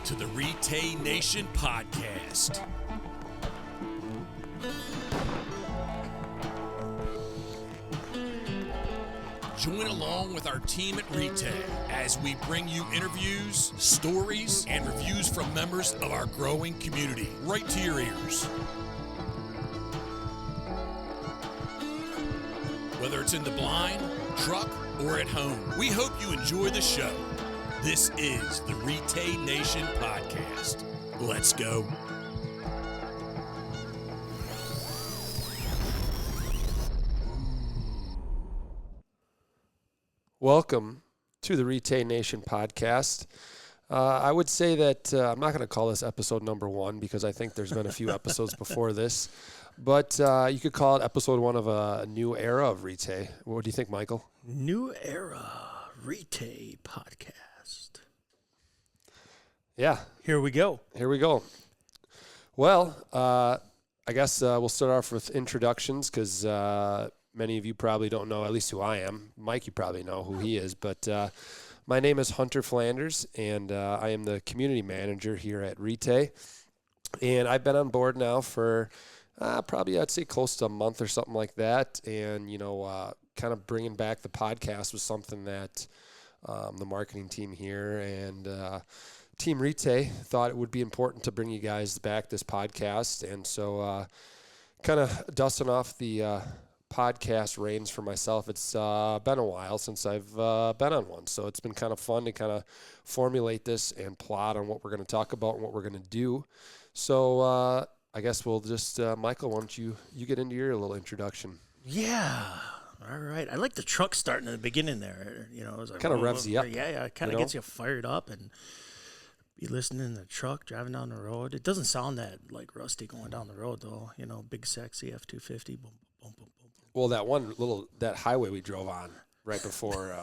to the RETAY Nation Podcast. Join along with our team at RETAY as we bring you interviews, stories, and reviews from members of our growing community right to your ears. Whether it's in the blind, truck, or at home, we hope you enjoy the show. This is the RETAY Nation Podcast. Let's go. Welcome to the RETAY Nation Podcast. I would say that I'm not going to call this episode number 1 because I think there's been a few episodes before this. But you could call it episode 1 of a new era of RETAY. What do you think, Michael? New era RETAY Podcast. Yeah. Here we go. Well, I guess we'll start off with introductions because many of you probably don't know, at least who I am. Mike, you probably know who he is. But my name is Hunter Flanders, and I am the community manager here at RETAY. And I've been on board now for probably, I'd say, close to a month or something like that. And, kind of bringing back the podcast was something that the marketing team here and Team RETAY thought it would be important to bring you guys back this podcast. And so kind of dusting off the podcast reins for myself. It's been a while since I've been on one. So it's been kind of fun to kind of formulate this and plot on what we're going to talk about and what we're going to do. So I guess we'll just, Michael, why don't you get into your little introduction? Yeah. All right. I like the truck starting in the beginning there. It was like, kind of revs you up. Yeah. It kind of gets you fired up and be listening in the truck, driving down the road. It doesn't sound that like rusty going down the road though. Big sexy F-250. Boom, boom, boom, boom. Well, that highway we drove on right before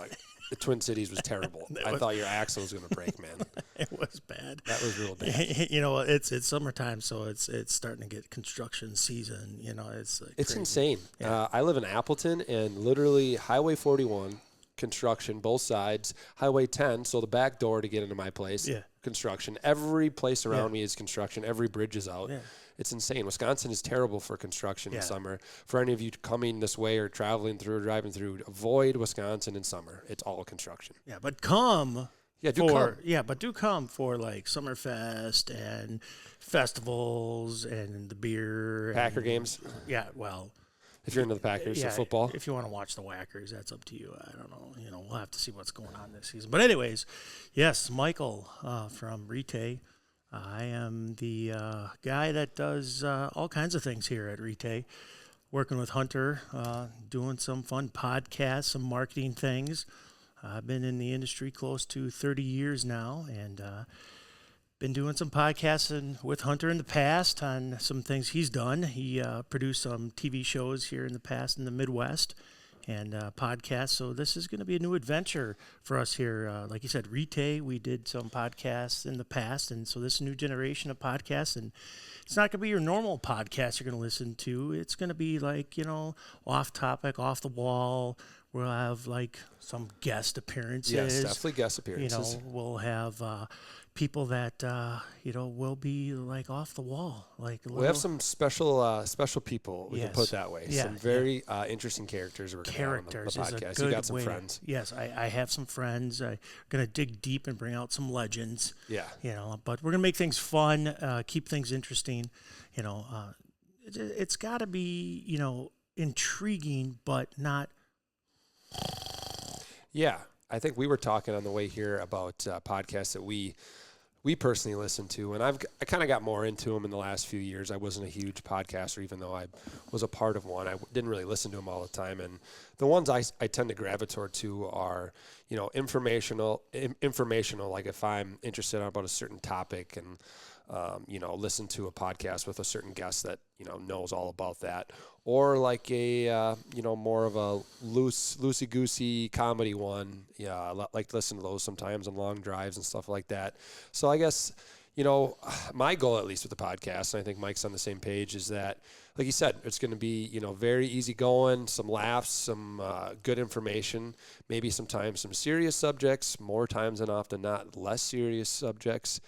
the Twin Cities was terrible. I thought your axle was going to break, man. It was bad. That was real bad. It's summertime, so it's starting to get construction season. It's crazy. Insane. Yeah. I live in Appleton, and literally Highway 41, construction, both sides. Highway 10, so the back door to get into my place, construction. Every place around me is construction. Every bridge is out. Yeah. It's insane. Wisconsin is terrible for construction in summer. For any of you coming this way or traveling through or driving through, avoid Wisconsin in summer. It's all construction. Yeah, but come. Do come for like Summerfest and festivals and the beer. Packer games? Yeah, well. If you're into the Packers or football? If you want to watch the Whackers, that's up to you. I don't know. We'll have to see what's going on this season. But anyways, yes, Michael from RETAY. I am the guy that does all kinds of things here at RETAY, working with Hunter, doing some fun podcasts, some marketing things. I've been in the industry close to 30 years now, and been doing some podcasting with Hunter in the past on some things he's done. He produced some TV shows here in the past in the Midwest and podcasts. So this is going to be a new adventure for us here. Like you said, RETAY, we did some podcasts in the past, and so this new generation of podcasts, and it's not going to be your normal podcast you're going to listen to. It's going to be like, off topic, off the wall. We'll have like some guest appearances. Yes, definitely guest appearances. We'll have people that will be like off the wall. We have some special people. We can put it that way. Yeah, some very interesting characters. We're going to have on the podcast. You got some friends. Yes, I have some friends. I'm going to dig deep and bring out some legends. Yeah. But we're going to make things fun, keep things interesting. It's got to be intriguing, but not. Yeah, I think we were talking on the way here about podcasts that we personally listen to, and I kind of got more into them in the last few years. I wasn't a huge podcaster, even though I was a part of one. I didn't really listen to them all the time, and the ones I tend to gravitate to are, informational. Like if I'm interested about a certain topic and, listen to a podcast with a certain guest that, knows all about that, or like a, more of a loosey-goosey comedy one. Yeah, I like to listen to those sometimes on long drives and stuff like that. So I guess, my goal, at least with the podcast, and I think Mike's on the same page, is that, like you said, it's going to be, very easygoing, some laughs, some good information, maybe sometimes some serious subjects, more times than often not, less serious subjects.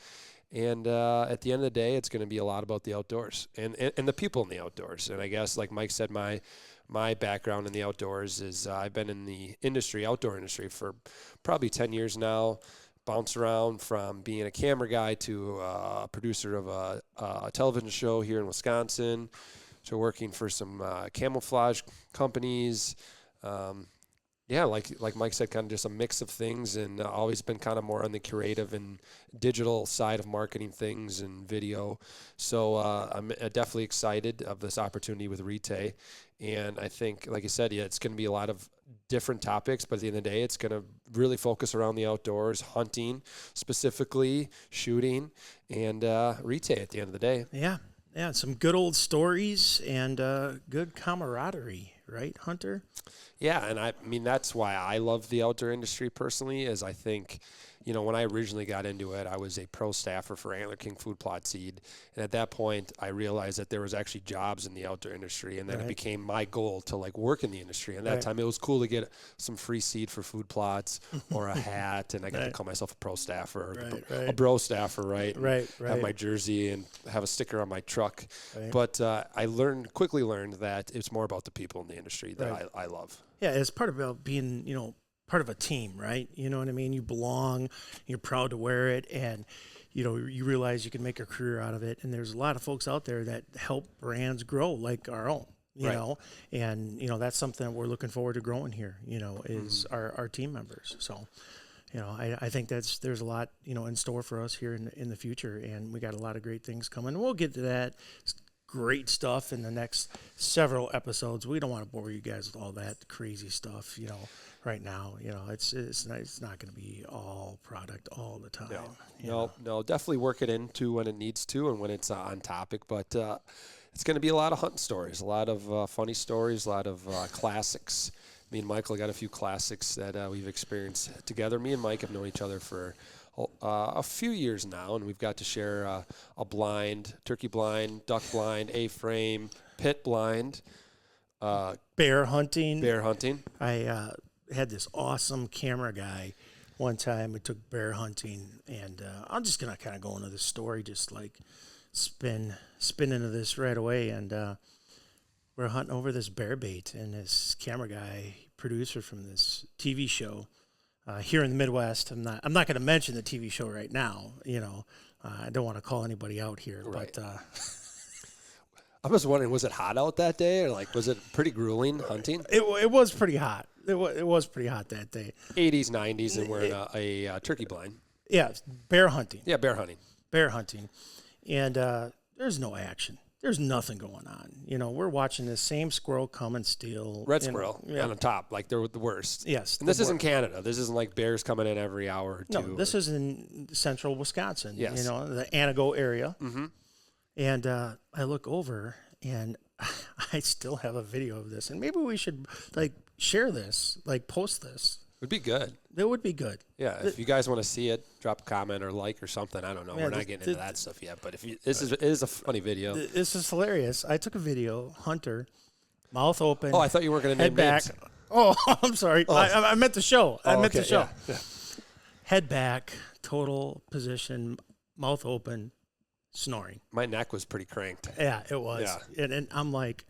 And at the end of the day, it's going to be a lot about the outdoors and the people in the outdoors. And I guess, like Mike said, my background in the outdoors is I've been in the outdoor industry for probably 10 years now. Bounced around from being a camera guy to a producer of a television show here in Wisconsin, to working for some camouflage companies. Like Mike said, kind of just a mix of things, and always been kind of more on the creative and digital side of marketing things and video. So I'm definitely excited of this opportunity with RETAY. And I think, like I said, it's going to be a lot of different topics, but at the end of the day, it's going to really focus around the outdoors, hunting specifically, shooting, and RETAY at the end of the day. Yeah, some good old stories and good camaraderie, right, Hunter? Yeah, and I mean, that's why I love the outdoor industry personally, is I think, when I originally got into it, I was a pro staffer for Antler King Food Plot Seed. And at that point, I realized that there was actually jobs in the outdoor industry. And then it became my goal to work in the industry. And that time it was cool to get some free seed for food plots or a hat. And I got to call myself a pro staffer, or a bro staffer, right? Have my jersey and have a sticker on my truck. But I quickly learned that it's more about the people in the industry that I love. Yeah, it's part about being, part of a team, right? You know what I mean? You belong, you're proud to wear it, and, you realize you can make a career out of it. And there's a lot of folks out there that help brands grow like our own, you know, and, that's something that we're looking forward to growing here, is our team members. So, I think there's a lot, in store for us here in the future, and we got a lot of great things coming. We'll get to that great stuff in the next several episodes. We don't want to bore you guys with all that crazy stuff, right now. It's not going to be all product all the time. No, definitely work it into when it needs to and when it's on topic, but it's going to be a lot of hunting stories, a lot of funny stories, a lot of classics. Me and Michael got a few classics that we've experienced together. Me and Mike have known each other for a few years now, and we've got to share a blind, turkey blind, duck blind, A-frame, pit blind. Bear hunting. I had this awesome camera guy one time. We took bear hunting, and I'm just going to kind of go into this story, just spin into this right away. And we're hunting over this bear bait, and this camera guy, producer from this TV show, here in the Midwest. I'm not going to mention the TV show right now. I don't want to call anybody out here, but I was wondering, was it hot out that day, or was it pretty grueling hunting? It was pretty hot. It was pretty hot that day. 80s, 90s, and we're in a turkey blind. Yeah, bear hunting. Yeah, bear hunting, and there's no action. There's nothing going on. We're watching this same squirrel come and steal. Red squirrel on the top, they're the worst. Yes. And this isn't Canada. This isn't like bears coming in every hour or two. No, this is in central Wisconsin, yes. The Anago area. Mm-hmm. And I look over, and I still have a video of this. And maybe we should, share this, post this. Would be good. It would be good. Yeah, if you guys want to see it, drop a comment or or something. I don't know. We're not getting into that stuff yet. But it is a funny video. This is hilarious. I took a video, Hunter, mouth open. Oh, I thought you weren't going to name names. Back. Oh, I'm sorry. Oh. I meant the show. I meant the show. Yeah. Head back, total position, mouth open, snoring. My neck was pretty cranked. Yeah, it was. Yeah. And I'm like,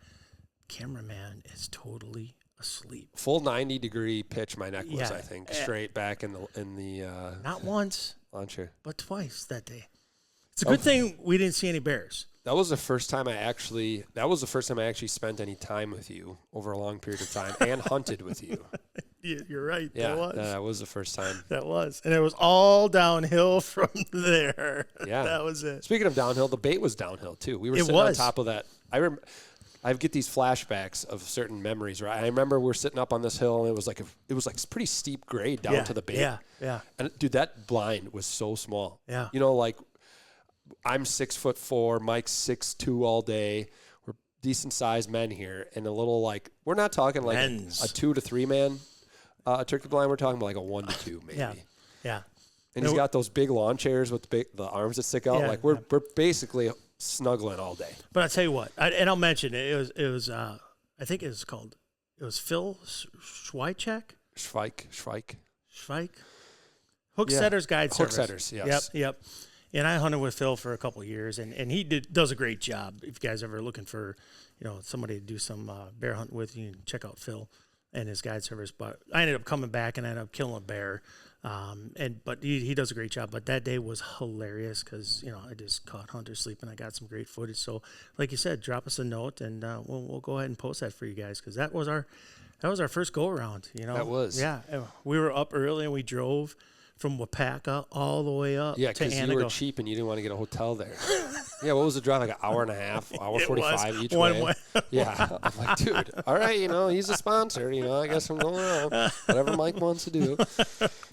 cameraman is totally asleep. Full 90-degree pitch my neck was, I think, straight back in the not once launcher, but twice that day. It's a good thing we didn't see any bears. That was the first time I actually spent any time with you over a long period of time and hunted with you. You're right. Yeah, that was the first time. That was. And it was all downhill from there. Yeah. That was it. Speaking of downhill, the bait was downhill too. We were sitting on top of that. I get these flashbacks of certain memories, right? I remember we're sitting up on this hill, and it was like pretty steep grade down to the bait. Yeah. And dude, that blind was so small. Yeah. I'm 6'4", Mike's 6'2" all day. We're decent sized men here, and a little we're not talking Men's. a 2 to 3 man turkey blind. We're talking about a 1 to 2 maybe. Yeah. And he's got those big lawn chairs with the arms that stick out. Yeah, we're basically snuggling all day. But I'll tell you what, and I'll mention it. It was I think it was Phil Schweikchek. Schweik. Hook Setters Guide Service. Hook Setters, yes. Yep. And I hunted with Phil for a couple of years, and he does a great job. If you guys ever looking for, somebody to do some bear hunt with, you can check out Phil and his guide service. But I ended up coming back and I ended up killing a bear. But he does a great job. But that day was hilarious because I just caught Hunter sleeping. I got some great footage. So like you said, drop us a note and we'll go ahead and post that for you guys because that was our first go around. That was. Yeah, we were up early and we drove from Wapaka all the way up. Yeah, because you were cheap and you didn't want to get a hotel there. Yeah, what was the drive? Like an hour and a half, hour 45 each way. Yeah, I'm like, dude, all right, he's a sponsor. I guess I'm going out. Whatever Mike wants to do.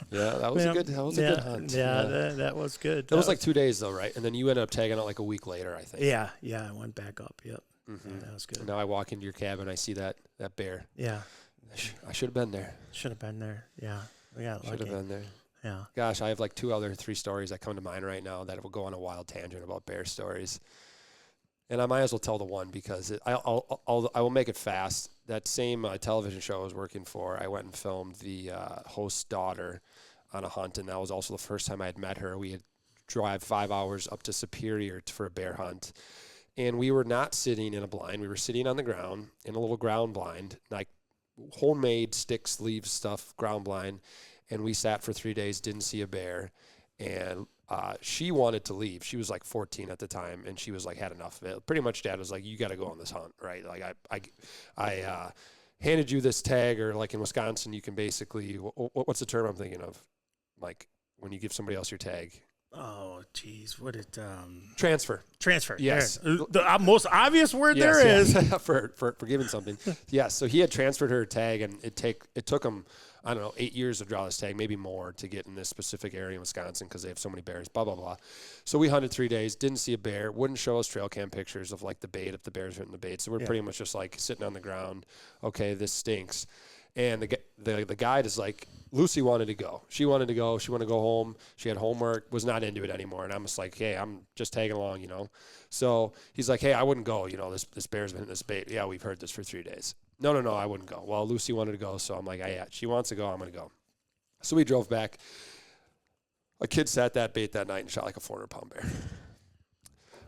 Yeah, that was a good hunt. Yeah, that was good. That was like 2 days though, right? And then you ended up tagging out like a week later, I think. Yeah, I went back up. Yep. Mm-hmm. Yeah, that was good. And now I walk into your cabin, I see that bear. Yeah. I should have been there. Should have been there. Yeah, we got lucky. Should have been there. Yeah. Gosh, I have like 3 stories that come to mind right now that will go on a wild tangent about bear stories. And I might as well tell the one because I will make it fast. That same television show I was working for, I went and filmed the host's daughter on a hunt, and that was also the first time I had met her. We had drive 5 hours up to Superior for a bear hunt. And we were not sitting in a blind. We were sitting on the ground in a little ground blind, like homemade sticks, leaves stuff, ground blind. And we sat for 3 days, didn't see a bear. And she wanted to leave. She was like 14 at the time, and she was like, had enough of it. Pretty much Dad was like, you got to go on this hunt, right? Like I handed you this tag, or like in Wisconsin, you can basically, what's the term I'm thinking of? Like when you give somebody else your tag. Oh, geez. Transfer. Transfer. Yes. The most obvious word there is. for giving something. Yes. So he had transferred her tag, and it took him, I don't know, 8 years to draw this tag, maybe more, to get in this specific area in Wisconsin because they have so many bears, blah, blah, blah. So we hunted 3 days, didn't see a bear, wouldn't show us trail cam pictures of like the bait if the bears were hitting the bait. So we're pretty much just like sitting on the ground. Okay, this stinks. And the guide is like, Lucy wanted to go. She wanted to go. She wanted to go home. She had homework, was not into it anymore. And I'm just like, hey, I'm just tagging along, So he's like, hey, I wouldn't go. This bear's been hitting this bait. Yeah, we've heard this for 3 days. No, I wouldn't go. Well, Lucy wanted to go. So I'm like, yeah, she wants to go. I'm going to go. So we drove back. A kid sat that bait that night and shot like a 400-pound bear.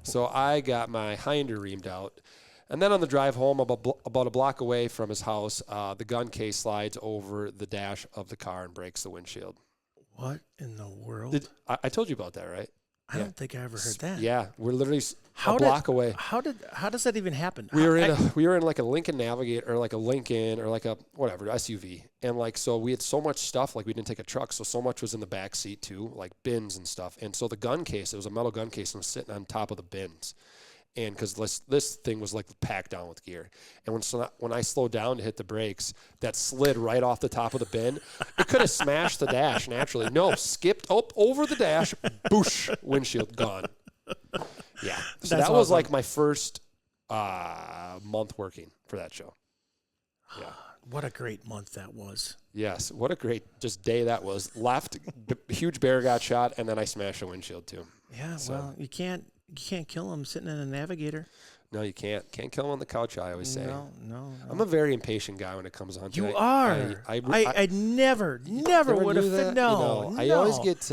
So I got my hinder reamed out. And then on the drive home, about a block away from his house, the gun case slides over the dash of the car and breaks the windshield. What in the world? I told you about that, right? I don't think I ever heard that. Yeah, we're literally a block away. How does that even happen? We were in like a Lincoln Navigator, or like a Lincoln, or like a whatever SUV, and like so we had so much stuff, like we didn't take a truck, so much was in the back seat too, like bins and stuff. And so the gun case, it was a metal gun case, and was sitting on top of the bins. And because this thing was like packed down with gear, and when I slowed down to hit the brakes, that slid right off the top of the bin. It could have smashed the dash naturally. No, skipped up over the dash, boosh, windshield gone. Yeah, so that was like my first month working for that show. Yeah, what a great month that was. Yes, what a great just day that was. Left, huge bear got shot, and then I smashed a windshield too. Yeah, so. Well, you can't kill him sitting in a Navigator. No, you can't. Can't kill him on the couch, I always say. No. I'm a very impatient guy when it comes on. You are. I never would have fit. No. I always get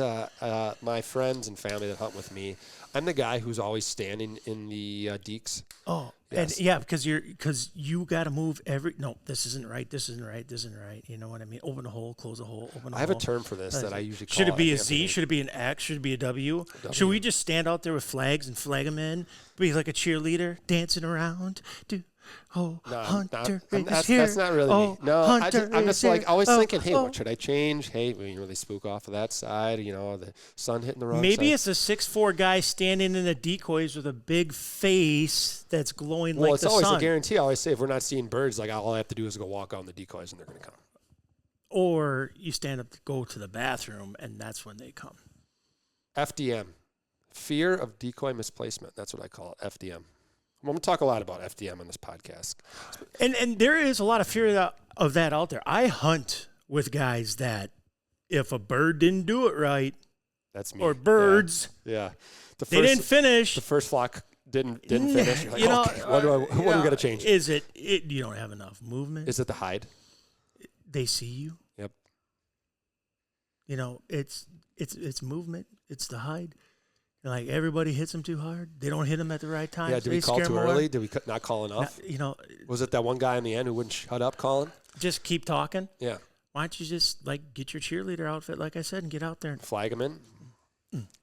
my friends and family that hunt with me. I'm the guy who's always standing in the deeks. Oh, yes. And yeah, because you got to move this isn't right. You know what I mean? Open a hole, close a hole, open a hole. I have a term for this that I usually call. Should it be a Z? Should it be an X? Should it be a W? Should we just stand out there with flags and flag them in? Be like a cheerleader dancing around? Hunter is here. That's not really me. No, I'm just like always thinking, hey, what should I change? Hey, we really spook off of that side. The sun hitting the wrong side. Maybe it's a 6'4" guy standing in the decoys with a big face that's glowing like the sun. Well, it's always a guarantee. I always say if we're not seeing birds, like all I have to do is go walk on the decoys and they're going to come. Or you stand up to go to the bathroom and that's when they come. FDM, fear of decoy misplacement. That's what I call it, FDM. I'm going to talk a lot about FDM on this podcast. And there is a lot of fear of that out there. I hunt with guys that if a bird didn't do it right, that's me. Or birds, they didn't finish. The first flock didn't finish. You're like, okay, what do we got to change? Is it you don't have enough movement? Is it the hide? They see you. Yep. It's movement. It's the hide. And like everybody hits them too hard. They don't hit them at the right time. Yeah, so did we they call scare too 'em away. early? Did we not call enough? Was it that one guy in the end who wouldn't shut up calling? Just keep talking. Yeah. Why don't you just like get your cheerleader outfit, like I said, and get out there and Flag him in.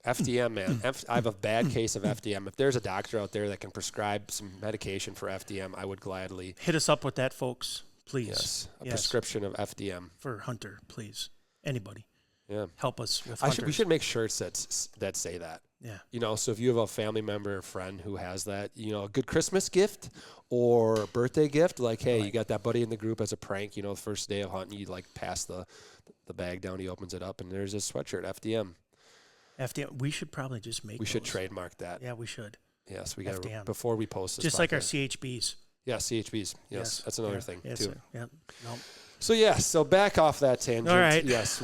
FDM, man. I have a bad case of FDM. If there's a doctor out there that can prescribe some medication for FDM, I would gladly. hit us up with that, folks, please. Yes, a prescription of FDM. For Hunter, please. Anybody. Yeah. Help us with Hunter. We should make shirts that say that. Yeah. So if you have a family member or friend who has that, a good Christmas gift or birthday gift, like, hey, you got that buddy in the group as a prank, the first day of hunting, you like pass the bag down, he opens it up, and there's a sweatshirt, FDM. FDM, we should probably just make We should those. trademark that. Yeah, we should. Yes, we got FDM. before we post this. Just like our podcast. CHBs. Yeah, CHBs. Yes, that's another thing, yes, too. Sir. Yep. Nope. So back off that tangent. All right. Yes,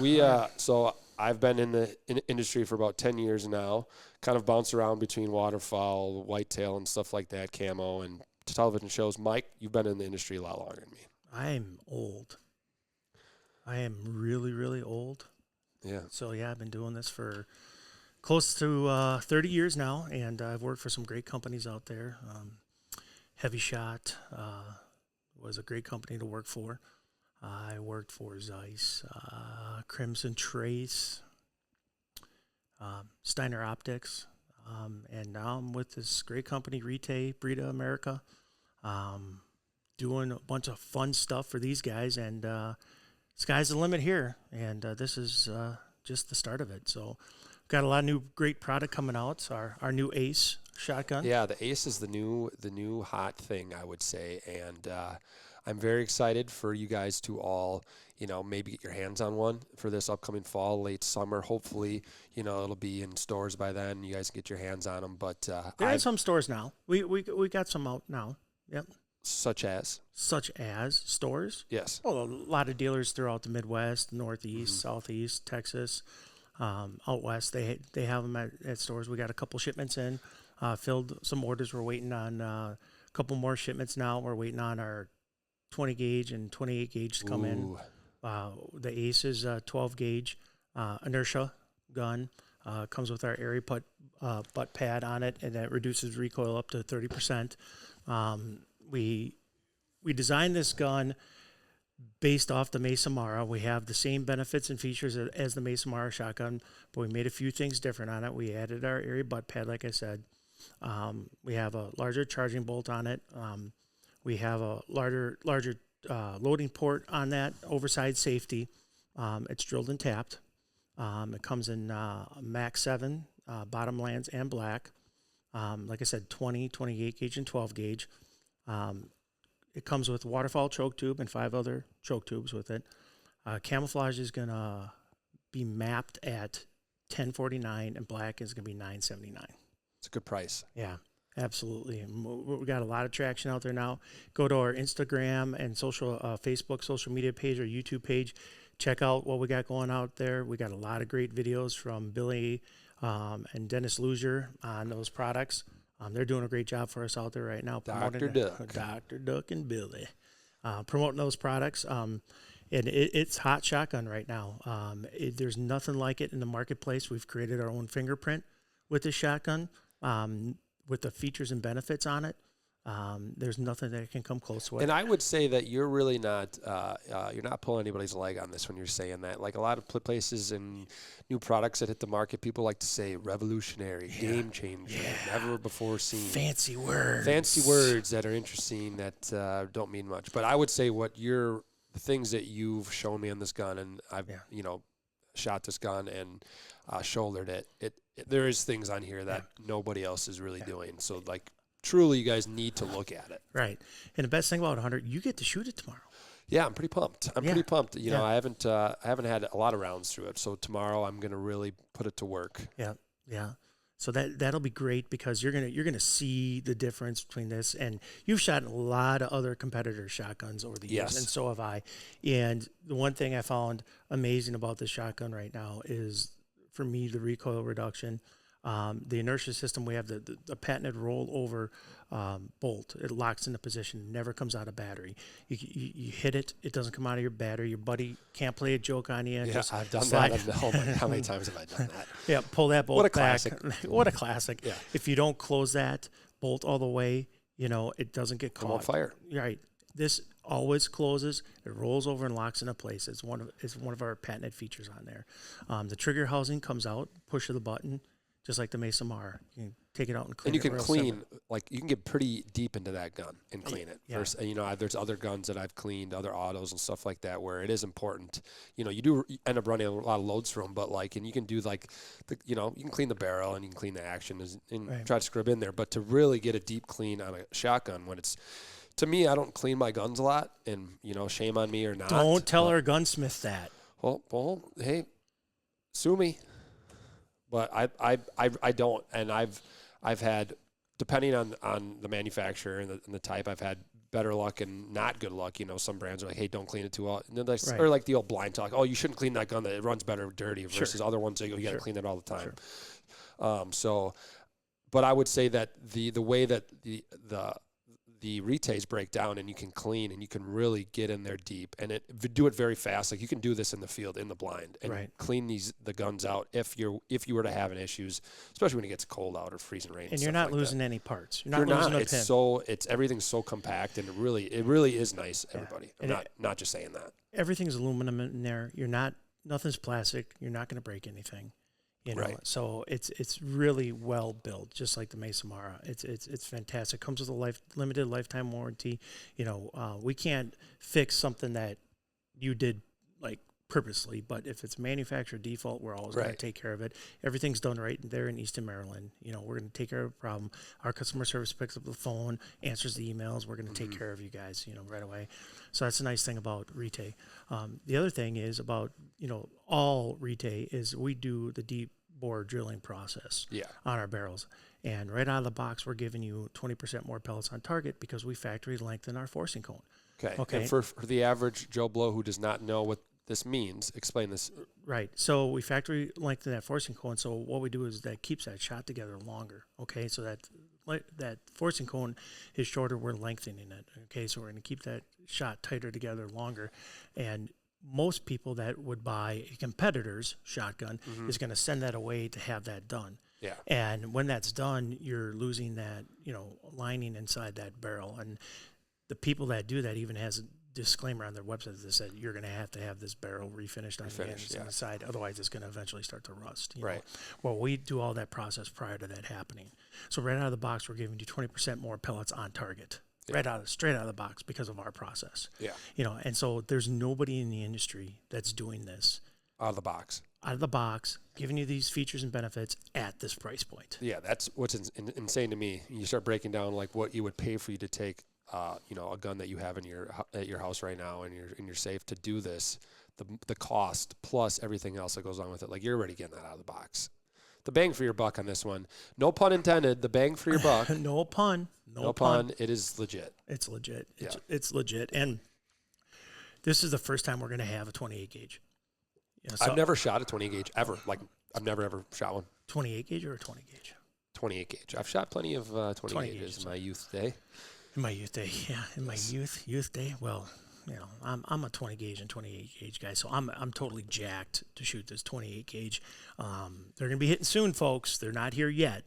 so I've been in the industry for about 10 years now, kind of bounce around between waterfowl, whitetail, and stuff like that, camo, and television shows. Mike, you've been in the industry a lot longer than me. I'm old. I am really, really old. Yeah. So, yeah, I've been doing this for close to 30 years now, and I've worked for some great companies out there. Heavy Shot was a great company to work for. I worked for Zeiss, Crimson Trace, Steiner Optics, and now I'm with this great company, RETAY Brita America, doing a bunch of fun stuff for these guys, and sky's the limit here, and this is just the start of it. So got a lot of new great product coming out. Our new Ace shotgun. Yeah, the Ace is the new hot thing, I would say, and I'm very excited for you guys to all, maybe get your hands on one for this upcoming fall, late summer. Hopefully, it'll be in stores by then. You guys can get your hands on them. But there are some stores now. We got some out now. Yep. Such as stores. Yes. Well, a lot of dealers throughout the Midwest, Northeast, Southeast, Texas, out west. They have them at stores. We got a couple shipments in, filled some orders. We're waiting on a couple more shipments now. We're waiting on our 20 gauge and 28 gauge to come in. The Ace is a 12 gauge inertia gun. Comes with our area butt pad on it, and that reduces recoil up to 30%. We designed this gun based off the Mesa Mara. We have the same benefits and features as the Mesa Mara shotgun, but we made a few things different on it. We added our area butt pad, like I said. We have a larger charging bolt on it. We have a larger loading port on that, oversized safety. It's drilled and tapped. It comes in Max 7, bottom lands and black. Like I said, 20, 28 gauge, and 12 gauge. It comes with waterfall choke tube and 5 other choke tubes with it. Camouflage is going to be mapped at $1049, and black is going to be $979. It's a good price. Yeah. Absolutely. We got a lot of traction out there now. Go to our Instagram and Facebook social media page or YouTube page. Check out what we got going out there. We got a lot of great videos from Billy and Dennis Loosier on those products. They're doing a great job for us out there right now. Dr. Duck. Dr. Duck and Billy. Promoting those products. And it's hot shotgun right now. There's nothing like it in the marketplace. We've created our own fingerprint with this shotgun. With the features and benefits on it, there's nothing that can come close to it. And I would say that you're really not you're not pulling anybody's leg on this when you're saying that. Like a lot of places and new products that hit the market, people like to say revolutionary, game changer, never before seen. Fancy words that are interesting that don't mean much. But I would say the things that you've shown me on this gun, and I've shot this gun and shouldered it. There is things on here that nobody else is really doing. So, like, truly, you guys need to look at it. Right. And the best thing about 100, you get to shoot it tomorrow. Yeah, I'm pretty pumped. You know, I haven't had a lot of rounds through it. So tomorrow, I'm gonna really put it to work. Yeah. So that'll be great because you're gonna see the difference between this, and you've shot a lot of other competitor shotguns over the years, and so have I. And the one thing I found amazing about this shotgun right now is, for me, the recoil reduction. The inertia system, we have the patented roll-over bolt. It locks into position, never comes out of battery. You hit it, it doesn't come out of your battery. Your buddy can't play a joke on you. Yeah, I've done that. Oh my, how many times have I done that? Yeah, pull that bolt What a back. classic. What a classic. Yeah. If you don't close that bolt all the way, it doesn't get caught. Come on fire. Right. This always closes. It rolls over and locks into place. It's one of our patented features on there. The trigger housing comes out, push of the button, just like the Mesa Mara. You can take it out and clean it. And you can clean, separate. you can get pretty deep into that gun and clean it. Yeah. Versus, there's other guns that I've cleaned, other autos and stuff like that, where it is important. You do end up running a lot of loads from, but and you can do you can clean the barrel and you can clean the action and Right. try to scrub in there. But to really get a deep clean on a shotgun, to me, I don't clean my guns a lot, and shame on me or not. Don't tell our gunsmith that. Well, hey, sue me. But I don't, and I've had, depending on the manufacturer and the type, I've had better luck and not good luck. Some brands are like, hey, don't clean it too well. Right. Or like the old blind talk, oh, you shouldn't clean that gun, that it runs better dirty, versus Sure. other ones that you got to Sure. clean it all the time. Sure. But I would say that the way that the retays break down, and you can clean and you can really get in there deep and do it very fast. Like you can do this in the field, in the blind, and Right. clean the guns out if you were to have an issues, especially when it gets cold out or freezing rain. And stuff you're not like losing that. any parts. You're not losing a pin. It's everything's so compact, and it really is nice. Everybody, I'm And not just saying that. Everything's aluminum in there. Nothing's plastic. You're not going to break anything. Right. So it's really well built, just like the Mesa Mara. It's fantastic. Comes with a limited lifetime warranty. We can't fix something that you did purposely, but if it's manufacturer default, we're always going to take care of it. Everything's done right there in Easton, Maryland. We're going to take care of the problem. Our customer service picks up the phone, answers the emails. We're going to take care of you guys, right away. So that's a nice thing about RETAY. The other thing is about, all RETAY is we do the deep bore drilling process on our barrels. And right out of the box, we're giving you 20% more pellets on target because we factory lengthen our forcing cone. Okay. And for the average Joe Blow who does not know what this means, explain this. Right. So we factory lengthen that forcing cone. So what we do is that keeps that shot together longer. Okay. So that forcing cone is shorter. We're lengthening it. Okay. So we're going to keep that shot tighter together longer. And most people that would buy a competitor's shotgun is going to send that away to have that done. Yeah. And when that's done, you're losing that, lining inside that barrel. And the people that do that even has a disclaimer on their website that said you're going to have this barrel refinished on the ends and the side. Otherwise, it's going to eventually start to rust. You know? Well, we do all that process prior to that happening. So right out of the box, we're giving you 20% more pellets on target. Yeah. Straight out of the box because of our process. Yeah. And so there's nobody in the industry that's doing this. Out of the box, giving you these features and benefits at this price point. Yeah, that's what's insane to me. You start breaking down what you would pay for you to take, a gun that you have at your house right now and in your safe to do this, the cost plus everything else that goes on with it. Like, you're already getting that out of the box. The bang for your buck on this one. No pun intended. The bang for your buck. No pun. No pun. It is legit. It's legit. It's legit. And this is the first time we're going to have a 28 gauge. I've never shot a 28 gauge ever. I've never ever shot one. 28 gauge or a 20 gauge? 28 gauge. I've shot plenty of 20 gauges in my youth day. In my youth day, yeah. In my youth day, well, I'm a 20 gauge and 28 gauge guy, so I'm totally jacked to shoot this 28 gauge. They're gonna be hitting soon, folks. They're not here yet,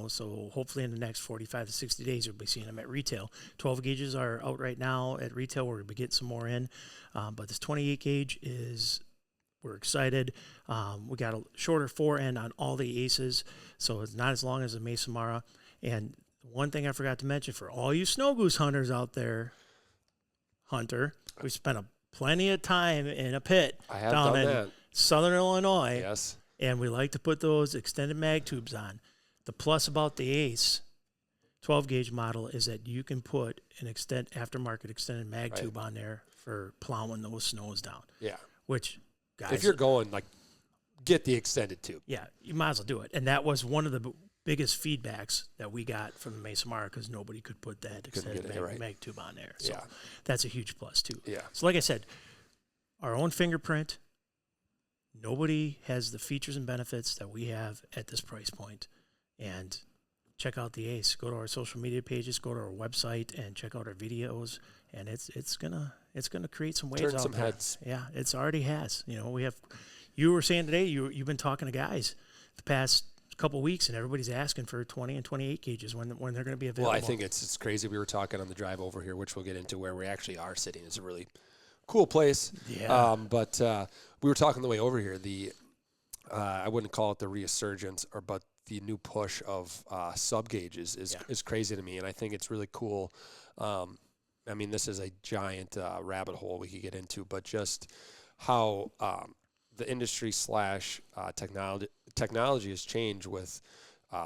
So hopefully in the next 45 to 60 days, you'll be seeing them at retail. 12 gauges are out right now at retail. We're gonna be getting some more in, but this 28 gauge is. We're excited. We got a shorter fore end on all the aces, so it's not as long as the Mesa Mara. And one thing I forgot to mention for all you snow goose hunters out there, Hunter, we spent plenty of time in a pit down in Southern Illinois. Yes. And we like to put those extended mag tubes on. The plus about the Ace 12 gauge model is that you can put an aftermarket extended mag tube on there for plowing those snows down. Yeah. Which, guys, if you're going, get the extended tube. Yeah, you might as well do it. And that was one of the biggest feedbacks that we got from the Mesa Mara because nobody could put that extended mag tube on there. So that's a huge plus too. Yeah. So like I said, our own fingerprint, nobody has the features and benefits that we have at this price point. and check out the Ace. Go to our social media pages, go to our website, and check out our videos. And it's gonna create some waves Turn out some there. heads. Yeah, it's already has. We have. You were saying today you've been talking to guys the past couple weeks, and everybody's asking for 20 and 28 gauges when they're going to be available. Well, I think it's crazy. We were talking on the drive over here, which we'll get into, where we actually are sitting. It's a really cool place. Yeah. But we were talking the way over here. I wouldn't call it the resurgence, but the new push of sub gauges is crazy to me, and I think it's really cool. I mean, this is a giant rabbit hole we could get into, but just how the industry / technology has changed with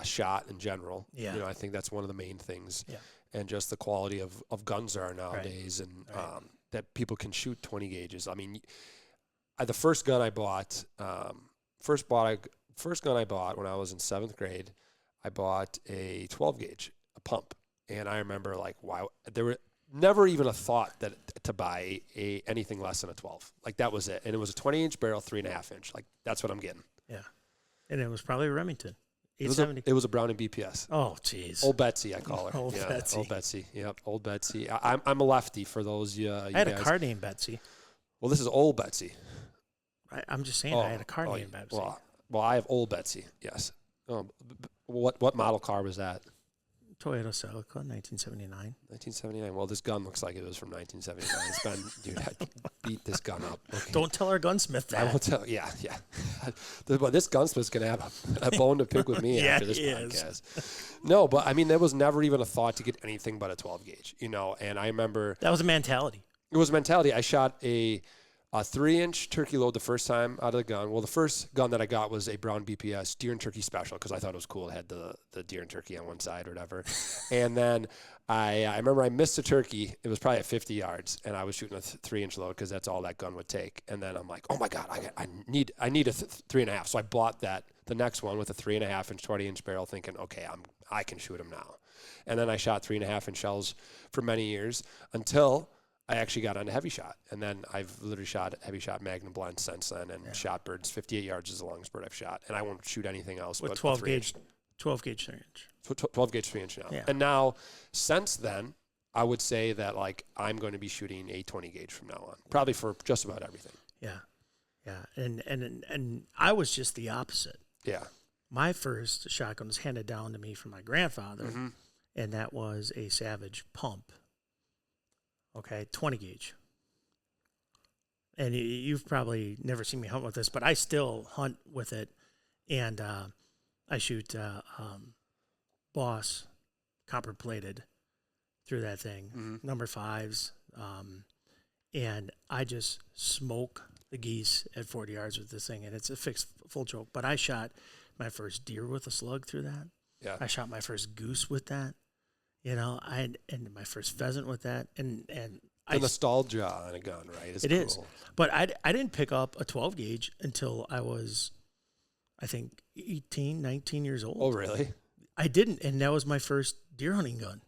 shot in general. Yeah. I think that's one of the main things. Yeah. And just the quality of guns there are nowadays, and that people can shoot 20 gauges. I mean, the first gun I bought, first gun I bought when I was in 7th grade, I bought a 12 gauge, a pump. And I remember, like, wow, there were never even a thought to buy anything less than a 12. Like, that was it. And it was a 20-inch barrel, 3.5 inch. Like, that's what I'm getting. Yeah. And it was probably a Remington. It was a Browning BPS. Oh, jeez. Old Betsy, I call her. Old Betsy. Old Betsy. Yep, Old Betsy. I'm a lefty for those you I had guys. a car named Betsy. Well, this is Old Betsy. I'm just saying I had a car named Betsy. Well, I have Old Betsy, yes. What model car was that? Toyota Celica, 1979. 1979. Well, this gun looks like it was from 1979. It's been, dude, I beat this gun up. Okay. Don't tell our gunsmith that. I will tell. Yeah. But this gunsmith's gonna have a bone to pick with me after this podcast. No, but I mean, there was never even a thought to get anything but a 12 gauge. And I remember that was a mentality. It was a mentality. I shot a 3-inch turkey load the first time out of the gun. Well, the first gun that I got was a Brown BPS deer and turkey special because I thought it was cool. It had the deer and turkey on one side or whatever. And then I remember I missed a turkey. It was probably at 50 yards, and I was shooting a 3-inch load because that's all that gun would take. And then I'm like, oh my God, I need a 3.5. So I bought the next one with a 3.5-inch 20-inch barrel, thinking, okay, I can shoot them now. And then I shot 3.5-inch shells for many years until I actually got into heavy shot, and then I've literally shot heavy shot Magnum Blend since then, and shot birds. 58 yards is the longest bird I've shot, and I won't shoot anything else. With but 12 gauge 3-inch. 12 gauge 3-inch now. Yeah. And now, since then, I would say that like I'm going to be shooting a 20 gauge from now on, probably for just about everything. Yeah, and I was just the opposite. Yeah. My first shotgun was handed down to me from my grandfather, and that was a Savage pump. Okay, 20 gauge. And you've probably never seen me hunt with this, but I still hunt with it. And I shoot Boss copper plated through that thing, number 5s. And I just smoke the geese at 40 yards with this thing. And it's a fixed full choke. But I shot my first deer with a slug through that. Yeah. I shot my first goose with that. And my first pheasant with that, and the nostalgia on a gun, right? It is. But I didn't pick up a 12 gauge until I was, I think, 18, 19 years old. Oh, really? I didn't, and that was my first deer hunting gun.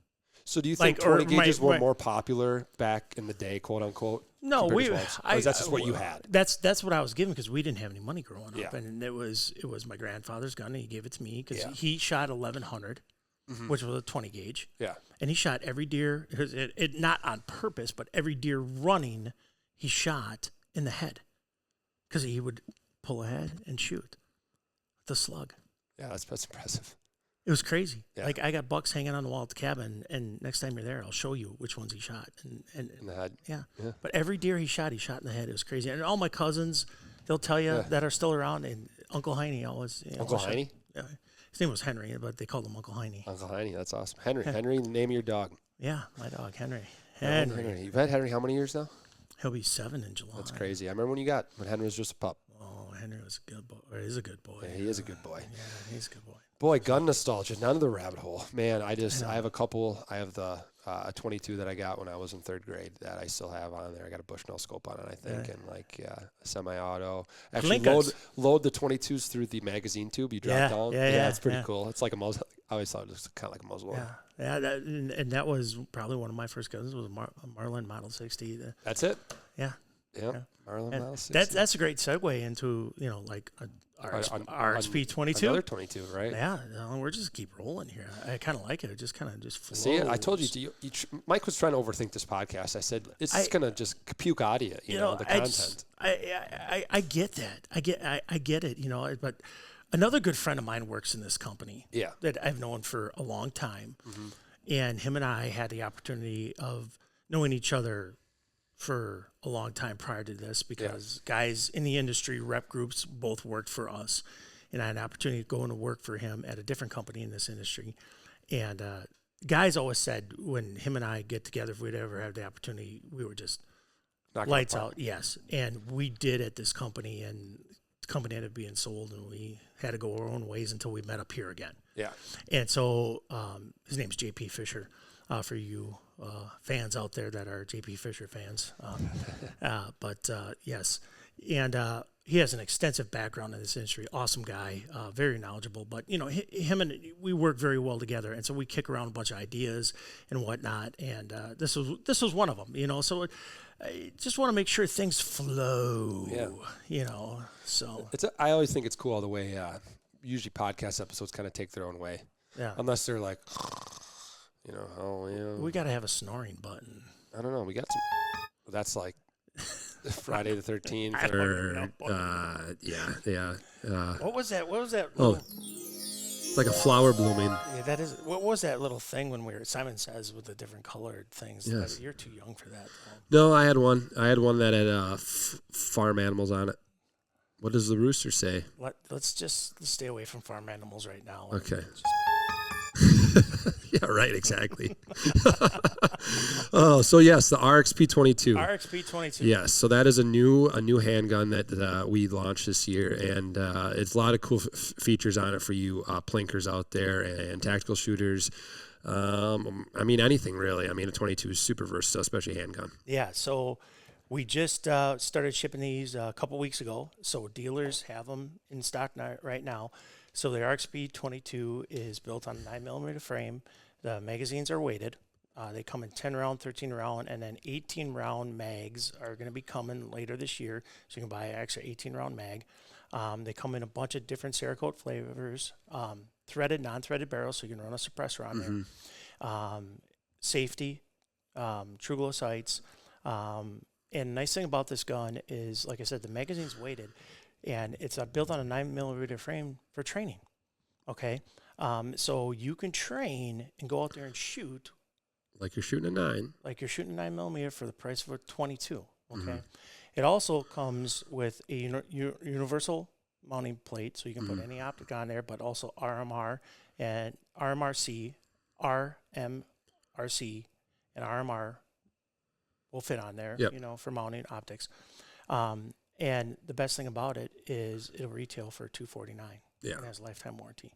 So do you think 20 gauges were more popular back in the day, quote unquote? No, that's just what you had. That's what I was given because we didn't have any money growing up, Yeah. and it was my grandfather's gun, and he gave it to me because he shot 1100. Which was a 20 gauge. Yeah. And he shot every deer, it not on purpose, but every deer running, he shot in the head. Because he would pull ahead and shoot the slug. Yeah, that's impressive. It was crazy. Yeah. Like, I got bucks hanging on the wall at the cabin, and next time you're there, I'll show you which ones he shot. And in the head. Yeah. But every deer he shot in the head. It was crazy. And all my cousins, they'll tell you that are still around, and Uncle Heine always. Uncle Heine? Yeah. His name was Henry, but they called him Uncle Heine. Uncle Heine, that's awesome. Henry, the name of your dog. Yeah, my dog, Henry. You've had Henry how many years now? He'll be 7 in July. That's crazy. I remember when Henry was just a pup. Oh, Henry was a good boy. Or is a good boy. Yeah, he is a good boy. Yeah, he's a good boy. Boy, gun nostalgia, none of the rabbit hole. Man, I have a couple. I have the 22 that I got when I was in 3rd grade that I still have on there. I got a Bushnell scope on it, I think, and a semi-auto. Actually, load the 22s through the magazine tube. You drop down. Yeah, it's pretty cool. It's like a muzzle. I always thought it was kind of like a muzzle. Yeah. And that was probably one of my first guns. Was a Marlin Model 60. That's it. Yeah. Yeah. Marlin Model 60. That's a great segue into like RXP 22. Another 22, right? Yeah, no, we're just keep rolling here. I kind of like it. It just kind of just flows. See, I told you, Mike was trying to overthink this podcast. I said, it's going to just puke out of you, you know, the content. I get that. I get it, you know, but another good friend of mine works in this company that I've known for a long time. Mm-hmm. And him and I had the opportunity of knowing each other for a long time prior to this because guys in the industry, rep groups, both worked for us. And I had an opportunity to go and work for him at a different company in this industry. And guys always said when him and I get together, if we'd ever have the opportunity, we were just lights out. Yes. And we did at this company, and the company ended up being sold, and we had to go our own ways until we met up here again. Yeah. And so his name's JP Fisher, for you fans out there that are JP Fisher fans. But yes. And he has an extensive background in this industry. Awesome guy, very knowledgeable. But, you know, him and we work very well together. And so we kick around a bunch of ideas and whatnot. And this was one of them, you know. So I just want to make sure things flow, you know. So I always think it's cool the way usually podcast episodes kind of take their own way. Yeah. Unless they're like, you know, we got to have a snoring button. I don't know. We got some. That's like Friday the 13th. What was that? What was that? It's like a flower blooming. Yeah, that is. What was that little thing when Simon Says with the different colored things? Yes. You're too young for that. Though. No, I had one. That had farm animals on it. What does the rooster say? Let's stay away from farm animals right now. Okay. Yeah, right, exactly. So yes, the RXP 22. RXP 22. Yes, so that is a new handgun that we launched this year, and it's a lot of cool features on it for you plinkers out there and tactical shooters. I mean, anything really. I mean, a 22 is super versatile, especially handgun. Yeah, so we just started shipping these a couple weeks ago, so dealers have them in stock right now. So the RXP 22 is built on a 9mm frame. The magazines are weighted. They come in 10-round, 13-round, and then 18-round mags are going to be coming later this year. So you can buy an extra 18-round mag. They come in a bunch of different Cerakote flavors, threaded, non-threaded barrels, so you can run a suppressor on there. Safety, true glow sights. And the nice thing about this gun is, like I said, the magazine's weighted. And it's built on a 9mm frame for training, okay? So you can train and go out there and shoot. Like you're shooting a 9. Like you're shooting a 9mm for the price of a 22, okay? Mm-hmm. It also comes with a universal mounting plate, so you can put any optic on there, but also RMR and RMRC, and RMR will fit on there, you know, for mounting optics. And the best thing about it is it'll retail for $249. Yeah, it has lifetime warranty.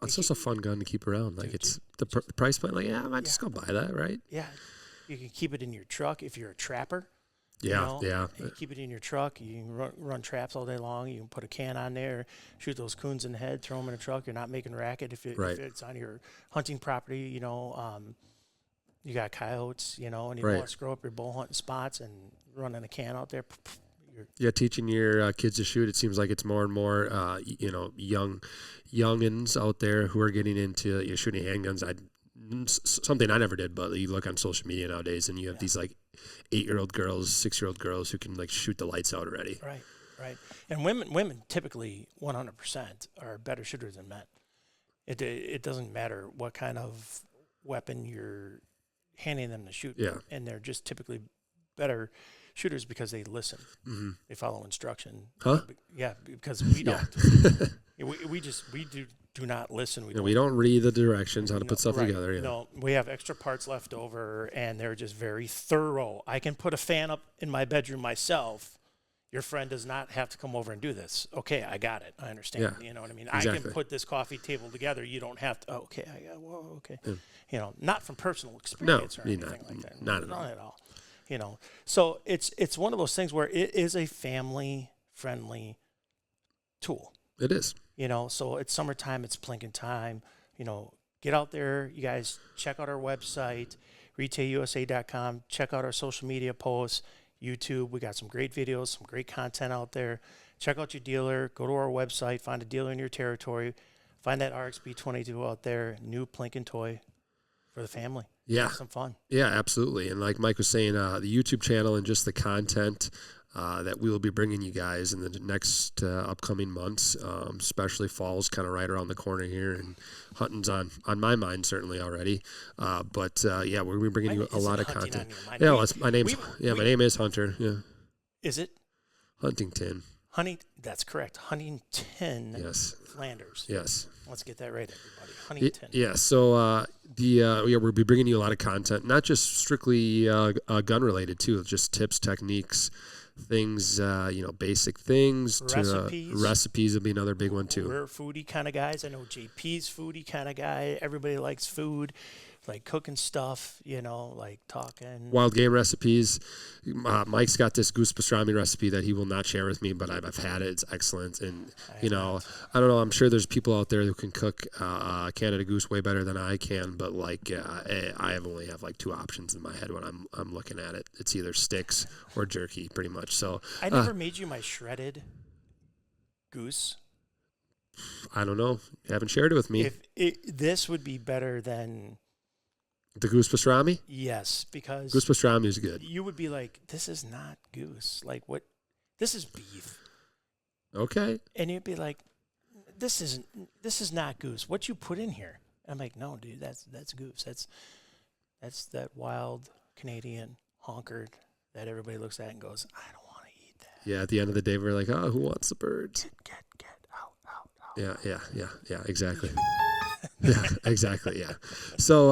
It's just a fun gun to keep around. Like it's the price point. Like I might just go buy that, right? Yeah, you can keep it in your truck if you're a trapper. Yeah, you know, you keep it in your truck. You can run traps all day long. You can put a can on there, shoot those coons in the head, throw them in a truck. You're not making racket if it's on your hunting property. You know, you got coyotes. You know, and you want to screw up your bow hunting spots and running a can out there. Yeah, teaching your kids to shoot. It seems like it's more and more, youngins out there who are getting into shooting handguns. Something I never did, but you look on social media nowadays, and you have these like 8-year-old girls, 6-year-old girls who can like shoot the lights out already. Right. And women typically 100% are better shooters than men. It doesn't matter what kind of weapon you're handing them to shoot, and they're just typically better shooters because they listen. Mm-hmm. They follow instruction. Huh? Yeah, because we don't. we do not listen. We don't read the directions, how to put stuff together. Yeah. No, we have extra parts left over, and they're just very thorough. I can put a fan up in my bedroom myself. Your friend does not have to come over and do this. Okay, I got it. I understand. Yeah, you know what I mean? Exactly. I can put this coffee table together. You don't have to. Okay, okay. Yeah. You know, not from personal experience or anything like that. Not at all. You know, so it's one of those things where it is a family-friendly tool. It is. You know, so it's summertime, it's plinking time. You know, get out there. You guys check out our website, retayusa.com. Check out our social media posts, YouTube. We got some great videos, some great content out there. check out your dealer. Go to our website. Find a dealer in your territory. Find that RXB 22 out there. New Plinkin toy for the family. Yeah. Have some fun. Yeah, absolutely. And like Mike was saying, the YouTube channel and just the content that we will be bringing you guys in the next upcoming months, especially fall's kind of right around the corner here, and hunting's on my mind certainly already. But yeah, we're going to be bringing you a lot of content. Yeah, well, my name is Hunter. Yeah. Is it? Huntington. That's correct. Huntington. Yes. Flanders. Yes. Let's get that right, everybody. Huntington. Yeah. So we'll be bringing you a lot of content, not just strictly gun related too, just tips, techniques, things, basic things. Recipes will be another big one too. We're foodie kind of guys. I know JP's foodie kind of guy. Everybody likes food, like cooking stuff, like talking. Wild game recipes. Mike's got this goose pastrami recipe that he will not share with me, but I've had it. It's excellent. And, I don't know. I'm sure there's people out there who can cook Canada goose way better than I can, but I only have like two options in my head when I'm looking at it. It's either sticks or jerky, pretty much. So I never made you my shredded goose. I don't know. You haven't shared it with me. This would be better than the goose pastrami? Yes, because goose pastrami is good. You would be like, this is not goose. Like, what? This is beef. Okay. And you'd be like, this is not goose. What you put in here? I'm like, no, dude, that's goose. That's that wild Canadian honker that everybody looks at and goes, I don't want to eat that. Yeah, at the end of the day, we're like, oh, who wants the birds? Get out. Yeah, exactly. Yeah, exactly. Yeah. So,